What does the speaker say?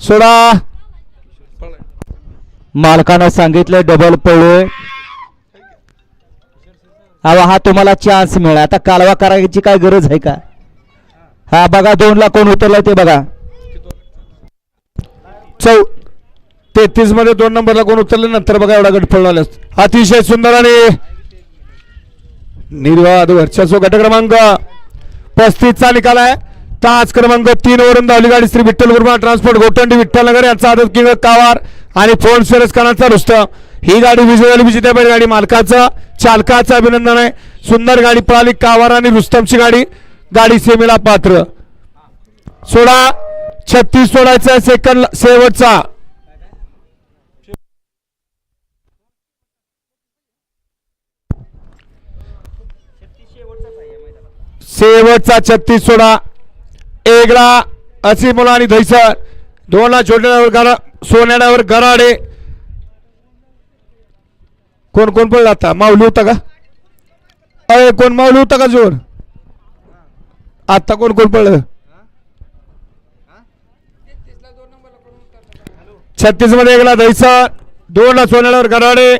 सोडा मालकानं सांगितलं डबल पळू. हा तुम्हाला चान्स मिळाला. आता कालवा करायची काय गरज आहे का? हा बघा 2 ला कोण उतरलाय ते बघा. 33 मध्ये 2 नंबरला कोण उतरले नंतर बघा एवढा गट पळला. अतिशय सुंदर आणि निर्वाद वर्चस्व. गट क्रमांक 35 चा निकाल आहे. तास क्रमांक 3 वरून धावली गाडी श्री विठ्ठल गुरुमा ट्रान्सपोर्ट गोटंडी विठ्ठलनगर यांचा आदत किंग कावार आणि फोन सिरस्कारांचा रुस्तम. ही गाडी विजय विजेत्या बैलगाडी मालकाचं चालकाचं अभिनंदन आहे. सुंदर गाडी पळाली कावार आणि रुस्तमची गाडी. गाडी सेमीला पात्र. 36 सोडायचा सेकंड शेवटचा. शेवटचा 36 सोडा. 1 ला असी मुला आणि धैसर. 2 ला छोट्यावर सोन्याड्यावर गराडे. कोण कोण पडला आता? माऊली होता का? अरे कोण माऊली होता का जोर? आता कोण कोण पडलं? 36 मध्ये 1 ला धैसर. 2 ला सोन्याड्यावर गराडे.